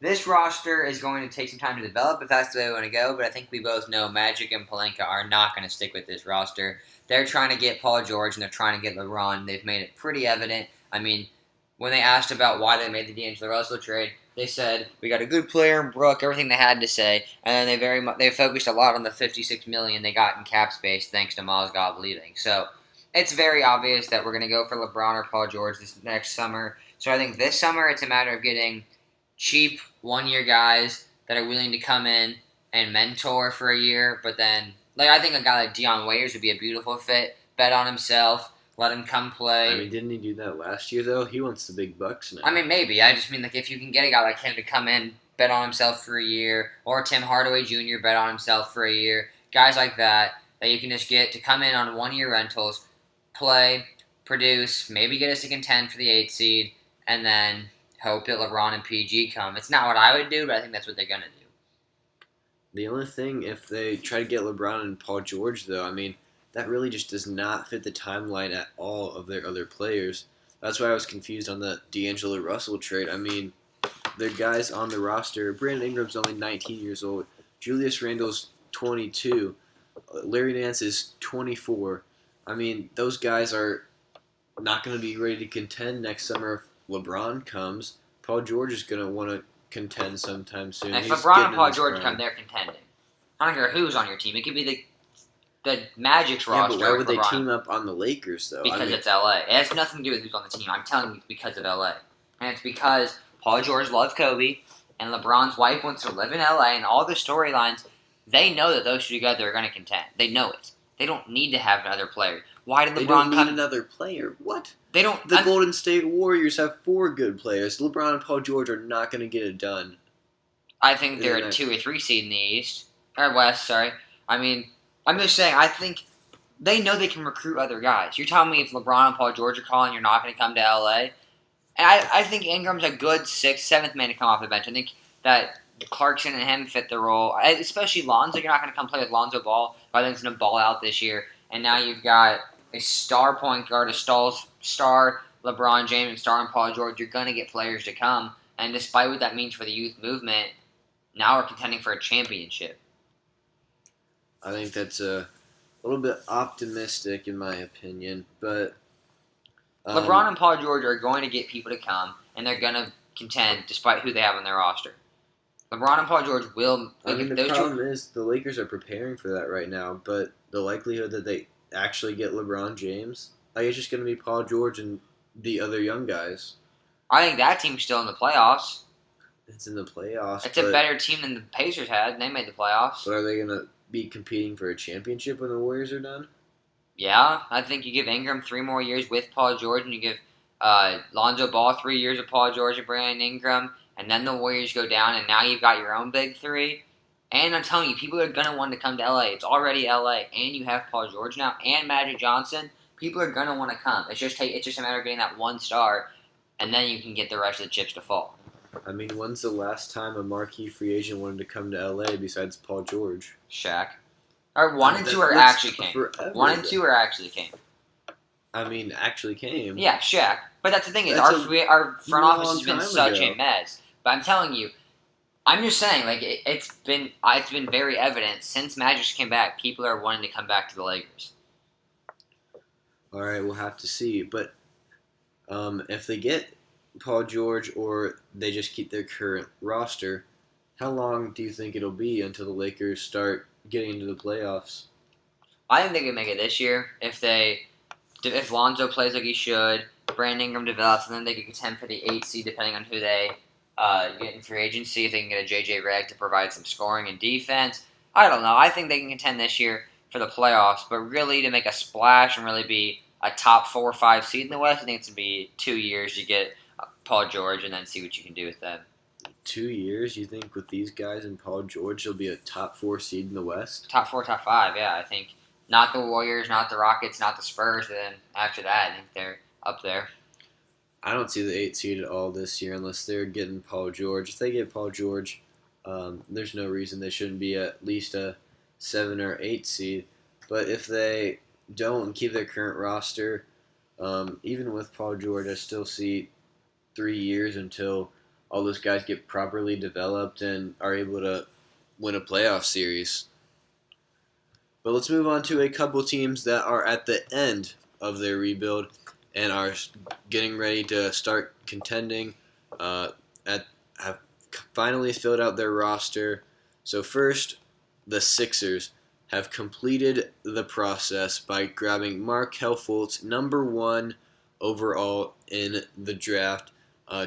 This roster is going to take some time to develop if that's the way we want to go, but I think we both know Magic and Pelinka are not going to stick with this roster. They're trying to get Paul George and they're trying to get LeBron. They've made it pretty evident. When they asked about why they made the D'Angelo Russell trade, they said, we got a good player in Brook, everything they had to say, and then they focused a lot on the $56 million they got in cap space thanks to Mozgov leaving. So it's very obvious that we're going to go for LeBron or Paul George this next summer. So I think this summer it's a matter of getting cheap 1-year guys that are willing to come in and mentor for a year, but then I think a guy like Dion Waiters would be a beautiful fit, bet on himself, Let him come play. I mean, didn't he do that last year though? He wants the big bucks now. I mean, maybe. I just mean, like, if you can get a guy like him to come in, bet on himself for a year, or Tim Hardaway Jr. bet on himself for a year, guys like that you can just get to come in on 1-year rentals, play, produce, maybe get us to contend for the 8th seed, and then hope that LeBron and PG come. It's not what I would do, but I think that's what they're going to do. The only thing, if they try to get LeBron and Paul George, though, I mean, that really just does not fit the timeline at all of their other players. That's why I was confused on the D'Angelo Russell trade. I mean, the guys on the roster, Brandon Ingram's only 19 years old, Julius Randle's 22, Larry Nance is 24. I mean, those guys are not going to be ready to contend next summer if LeBron comes. Paul George is going to want to contend sometime soon. And if He's LeBron getting and in Paul his George prime. come, they're contending. I don't care who's on your team. It could be the Magic's Yeah, roster. but why would they LeBron. team up on the Lakers, though? Because I mean, it's LA. It has nothing to do with who's on the team. I'm telling you it's because of LA. And it's because Paul George loves Kobe, and LeBron's wife wants to live in LA, and all the storylines, they know that those two together are going to contend. They know it. They don't need to have another player. Why did they LeBron don't need come? another player. What? They don't. The Golden State Warriors have 4 good players. LeBron and Paul George are not going to get it done. I think they're in the a next- 2 or 3 seed in the East. Or West, sorry. I mean, I'm just saying, I think they know they can recruit other guys. You're telling me if LeBron and Paul George are calling, you're not going to come to LA? And I think Ingram's a good 6th, 7th man to come off the bench. I think that Clarkson and him fit the role. Especially Lonzo. You're not going to come play with Lonzo Ball. I think he's going to ball out this year. And now you've got a star point guard, a star LeBron James, and star and Paul George. You're going to get players to come. And despite what that means for the youth movement, now we're contending for a championship. I think that's a little bit optimistic in my opinion, but LeBron and Paul George are going to get people to come, and they're going to contend despite who they have on their roster. LeBron and Paul George will. I mean, if the those problem is the Lakers are preparing for that right now, but the likelihood that they actually get LeBron James, like, it's just going to be Paul George and the other young guys. I think that team's still in the playoffs. It's in the playoffs. It's a better team than the Pacers had, and they made the playoffs. But are they going to be competing for a championship when the Warriors are done? Yeah, I think you give Ingram 3 more years with Paul George, and you give Lonzo Ball 3 years of Paul George and Brandon Ingram, and then the Warriors go down, and now you've got your own big 3. And I'm telling you, people are going to want to come to LA. It's already LA, and you have Paul George now, and Magic Johnson. People are going to want to come. It's just a matter of getting that one star, and then you can get the rest of the chips to fall. I mean, when's the last time a marquee free agent wanted to come to LA besides Paul George? Shaq. Or 1 and 2 are That's actually came. forever 1 and ago. 2 are actually came. I mean, actually came. Yeah, Shaq. But that's the thing is, That's our front office long has been time such ago. a mess. But I'm telling you, I'm just saying, like it's been very evident since Magic came back. People are wanting to come back to the Lakers. All right, we'll have to see. But if they get Paul George or they just keep their current roster, how long do you think it'll be until the Lakers start getting into the playoffs? I think they can make it this year if Lonzo plays like he should, Brandon Ingram develops, and then they could contend for the 8th seed depending on who they get in free agency. If they can get a JJ Redick to provide some scoring and defense, I don't know. I think they can contend this year for the playoffs, but really to make a splash and really be a top 4 or 5 seed in the West, I think it's going to be 2 years to get Paul George and then see what you can do with them. 2 years, you think, with these guys and Paul George, they'll be a top 4 seed in the West? Top 4, top 5, yeah. I think not the Warriors, not the Rockets, not the Spurs, and then after that, I think they're up there. I don't see the 8th seed at all this year unless they're getting Paul George. If they get Paul George, there's no reason they shouldn't be at least a 7 or 8 seed. But if they don't and keep their current roster, even with Paul George, I still see 3 years until all those guys get properly developed and are able to win a playoff series. But let's move on to a couple teams that are at the end of their rebuild and are getting ready to start contending. Have finally filled out their roster. So first, the Sixers have completed the process by grabbing Markelle Fultz, number 1 overall in the draft.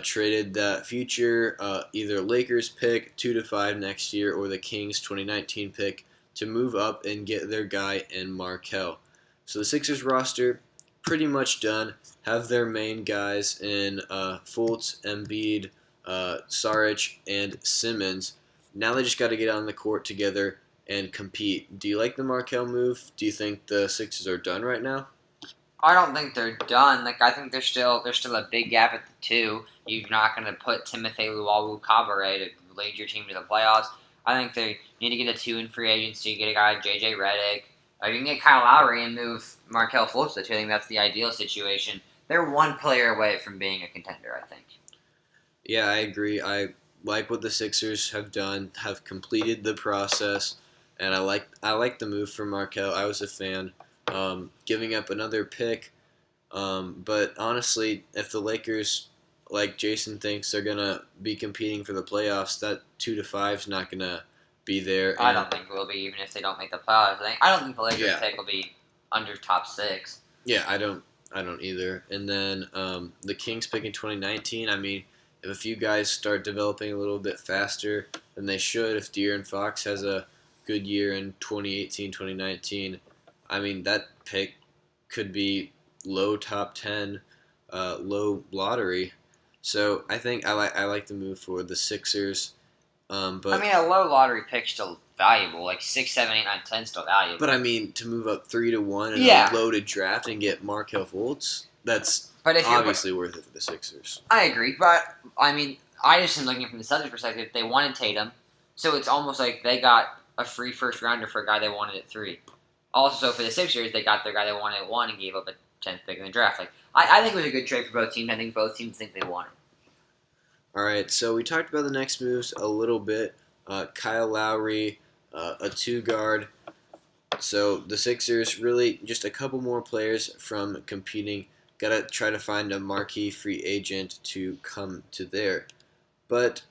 Traded that future either Lakers pick 2 to 5 next year or the Kings 2019 pick to move up and get their guy in Markelle. So the Sixers roster pretty much done. Have their main guys in Fultz, Embiid, Saric, and Simmons. Now they just got to get on the court together and compete. Do you like the Markel move? Do you think the Sixers are done right now? I don't think they're done. Like I think there's still a big gap at the two. You're not going to put Timothy Luwawu-Cabarrot to lead your team to the playoffs. I think they need to get a two in free agency. Get a guy like JJ Redick. Or you can get Kyle Lowry and move Markel Fultz. I think that's the ideal situation. They're one player away from being a contender, I think. Yeah, I agree. I like what the Sixers have done, have completed the process, and I like the move for Markel. I was a fan. Giving up another pick, but honestly, if the Lakers, like Jason thinks, they're gonna be competing for the playoffs, that 2 to 5 is not gonna be there. I don't think it will be, even if they don't make the playoffs. I don't think the Lakers Yeah. pick will be under top 6. Yeah, I don't either. And then the Kings pick in 2019. I mean, if a few guys start developing a little bit faster than they should, if De'Aaron Fox has a good year in 2018, 2019, I mean, that pick could be low top 10, low lottery. So I think I like the move for the Sixers. But I mean, a low lottery pick's still valuable. Like 6, 7, 8, 9, 10 still valuable. But I mean, to move up 3-1 in Yeah. a loaded draft and get Markel Fultz, that's But if you're, obviously worth it for the Sixers. I agree, but I mean, I just am looking from the Celtics perspective. They wanted Tatum, so it's almost like they got a free first rounder for a guy they wanted at 3. Also, for the Sixers, they got their guy they wanted at 1 and gave up a 10th pick in the draft. Like, I think it was a good trade for both teams. I think both teams think they won it. All right, so we talked about the next moves a little bit. Kyle Lowry, a 2 guard. So the Sixers really just a couple more players from competing. Got to try to find a marquee free agent to come to there. But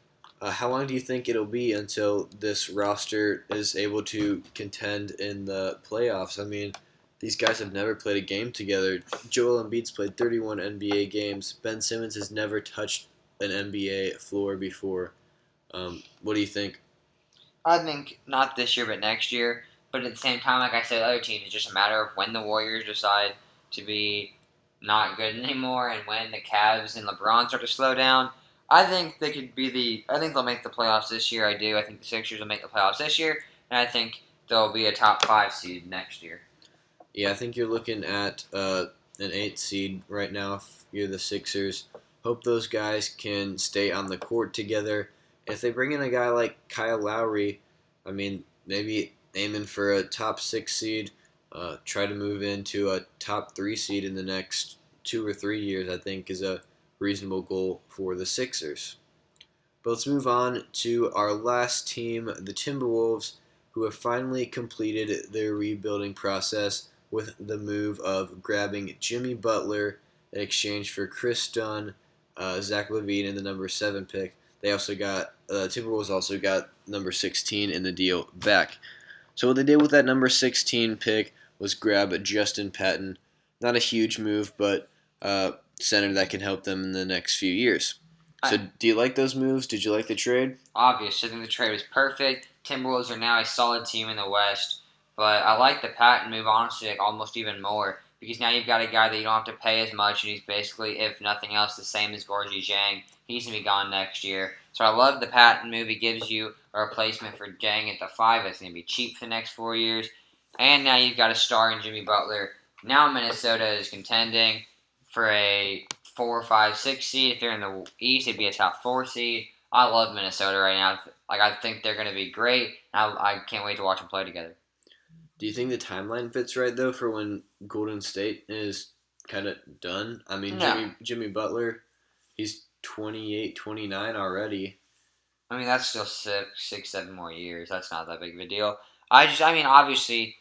how long do you think it'll be until this roster is able to contend in the playoffs? I mean, these guys have never played a game together. Joel Embiid's played 31 NBA games. Ben Simmons has never touched an NBA floor before. What do you think? I think not this year, but next year. But at the same time, like I said, other teams, it's just a matter of when the Warriors decide to be not good anymore, and when the Cavs and LeBron start to slow down. I think they could be I think they'll make the playoffs this year. I do. I think the Sixers will make the playoffs this year, and I think they'll be a top 5 seed next year. Yeah, I think you're looking at an 8 seed right now if you're the Sixers. Hope those guys can stay on the court together. If they bring in a guy like Kyle Lowry, I mean, maybe aiming for a top 6 seed, try to move into a top 3 seed in the next 2 or 3 years, I think is a reasonable goal for the Sixers. But let's move on to our last team, the Timberwolves, who have finally completed their rebuilding process with the move of grabbing Jimmy Butler in exchange for Chris Dunn, Zach LaVine, and the number 7 pick. They also got Timberwolves also got number 16 in the deal back. So what they did with that number 16 pick was grab Justin Patton. Not a huge move, but center that can help them in the next few years. So do you like those moves? Did you like the trade? Obviously, I think the trade was perfect. Timberwolves are now a solid team in the West, but I like the Patton move, honestly, like almost even more, because now you've got a guy that you don't have to pay as much, and he's basically, if nothing else, the same as Gorgie Jang. He's going to be gone next year. So I love the Patton move. He gives you a replacement for Jang at the 5. It's going to be cheap for the next 4 years. And now you've got a star in Jimmy Butler. Now Minnesota is contending for a 4, 5, 6 seed. If they're in the East, it'd be a top 4 seed. I love Minnesota right now. Like, I think they're going to be great. I can't wait to watch them play together. Do you think the timeline fits right, though, for when Golden State is kind of done? I mean, No. Jimmy Butler, he's 28, 29 already. I mean, that's still 6, 7 more years. That's not that big of a deal. I mean, obviously,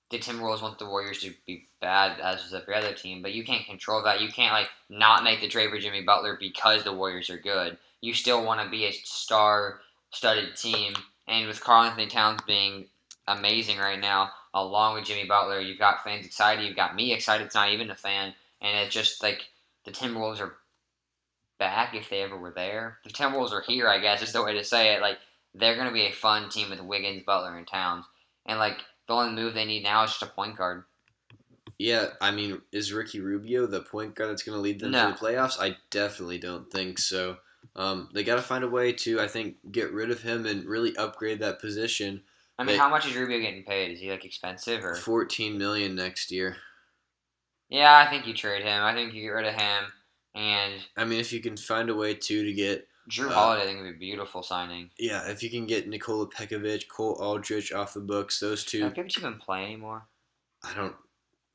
the Timberwolves want the Warriors to be bad, as is every other team, but you can't control that. You can't, like, not make the trade for Jimmy Butler because the Warriors are good. You still want to be a star-studded team, and with Karl-Anthony Towns being amazing right now, along with Jimmy Butler, you've got fans excited, you've got me excited, it's not even a fan, and it's just, like, the Timberwolves are back if they ever were there. The Timberwolves are here, I guess, is the way to say it. Like, they're going to be a fun team with Wiggins, Butler, and Towns. And, like, the only move they need now is just a point guard. Yeah, I mean, is Ricky Rubio the point guard that's going to lead them to No. the playoffs? I definitely don't think so. They got to find a way to, I think, get rid of him and really upgrade that position. I mean, They how much is Rubio getting paid? Is he like expensive or? 14 million next year. Yeah, I think you trade him. I think you get rid of him and I mean, if you can find a way to get Drew Holiday. I think would be a beautiful signing. yeah, if you can get Nikola Pekovic, Cole Aldrich off the books, those two. Does Pekovic even play anymore? I don't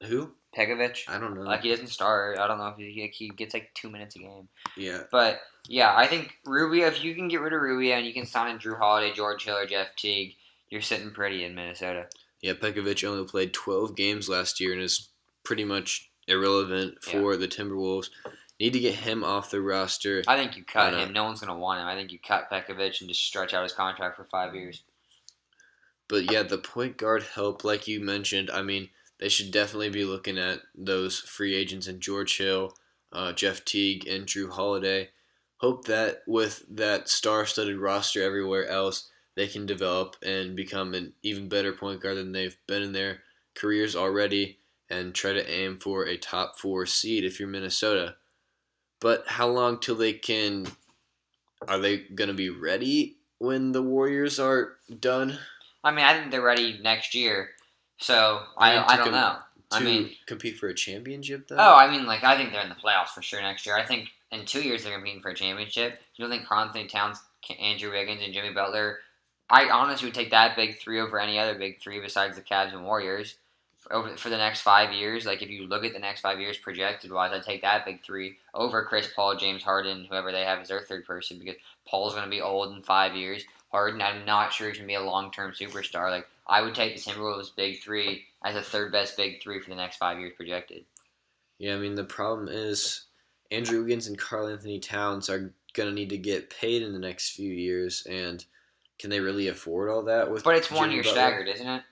who Pekovic. I don't know. Like he doesn't start. I don't know if he gets like 2 minutes a game. Yeah, But yeah, I think Rubio. If you can get rid of Rubio and you can sign in Drew Holiday, George Hill, or Jeff Teague, you're sitting pretty in Minnesota. yeah. Pekovic only played 12 games last year and is pretty much irrelevant for the Timberwolves. Need to get him off the roster. I think you cut him. No one's gonna want him. I think you cut Pekovic and just stretch out his contract for 5 years. But yeah, the point guard help, like you mentioned. I mean, they should definitely be looking at those free agents in George Hill, Jeff Teague, and Drew Holiday. Hope that with that star-studded roster everywhere else, they can develop and become an even better point guard than they've been in their careers already, and try to aim for a top 4 seed if you're Minnesota. But how long till they can? Are they going to be ready when the Warriors are done? I mean, I think they're ready next year. So I don't know. To compete for a championship, though. Oh, I mean, like I think they're in the playoffs for sure next year. I think in 2 years they're competing for a championship. You don't think Karl Anthony Towns, Andrew Wiggins, and Jimmy Butler? I honestly would take that big three over any other big three besides the Cavs and Warriors for the next 5 years. Like if you look at the next 5 years projected wise, I'd take that big three over Chris Paul, James Harden, whoever they have as their third person because Paul's going to be old in 5 years. Harden, I'm not sure he's going to be a long-term superstar. Like I would take the Timberwolves big three as a third best big three for the next 5 years projected. Yeah, I mean the problem is Andrew Wiggins and Karl Anthony Towns are going to need to get paid in the next few years, and can they really afford all that? But it's 1 year staggered, isn't it?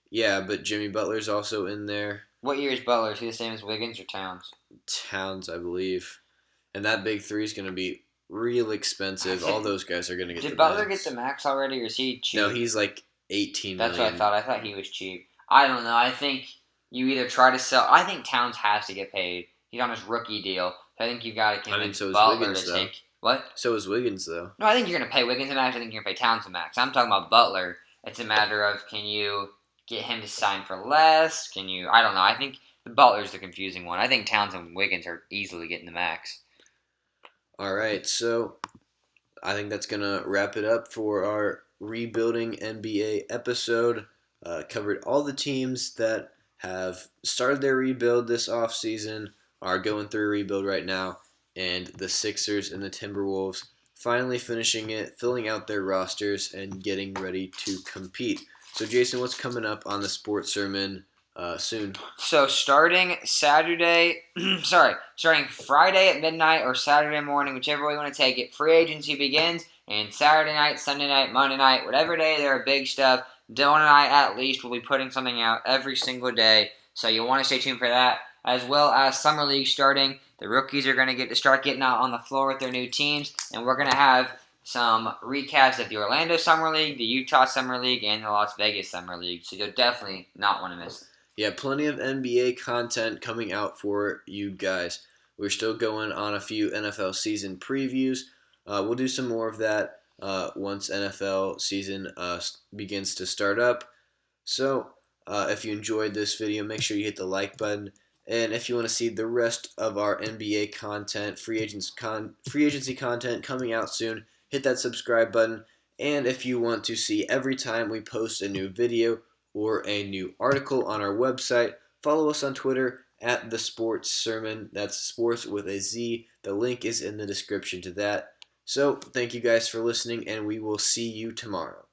Yeah, but Jimmy Butler's also in there. What year is Butler? Is he the same as Wiggins or Towns? Towns, I believe. And that big three is going to be real expensive. All those guys are going to get Did the Butler max. get the max already, or is he cheap? No, he's like 18 That's million. what I thought. I thought he was cheap. I don't know. I think you either try to sell. I think Towns has to get paid. He's on his rookie deal. So I think you've got to convince so is Butler Wiggins, to though. take. What? So is Wiggins, though. No, I think you're going to pay Wiggins a max. I think you're going to pay Towns a max. I'm talking about Butler. It's a matter of can you get him to sign for less? Can you? I don't know. I think the Butler's the confusing one. I think Towns and Wiggins are easily getting the max. All right, so I think that's going to wrap it up for our Rebuilding NBA episode. Covered all the teams that have started their rebuild this offseason, are going through a rebuild right now, and the Sixers and the Timberwolves finally finishing it, filling out their rosters, and getting ready to compete. So, Jason, what's coming up on the Sports Sermon soon? So starting Friday at midnight or Saturday morning, whichever way you want to take it, free agency begins, and Saturday night, Sunday night, Monday night, whatever day there are big stuff, Dylan and I at least will be putting something out every single day, so you'll want to stay tuned for that, as well as Summer League starting. The rookies are going to start getting out on the floor with their new teams, and we're going to have some recaps of the Orlando Summer League, the Utah Summer League, and the Las Vegas Summer League, so you'll definitely not want to miss it. Yeah, plenty of NBA content coming out for you guys. We're still going on a few NFL season previews. We'll do some more of that once NFL season begins to start up. So, if you enjoyed this video, make sure you hit the like button. And if you want to see the rest of our NBA content, free agency content coming out soon, hit that subscribe button. And if you want to see every time we post a new video or a new article on our website, follow us on Twitter at The Sports Sermon. That's sports with a Z. The link is in the description to that. So, thank you guys for listening, and we will see you tomorrow.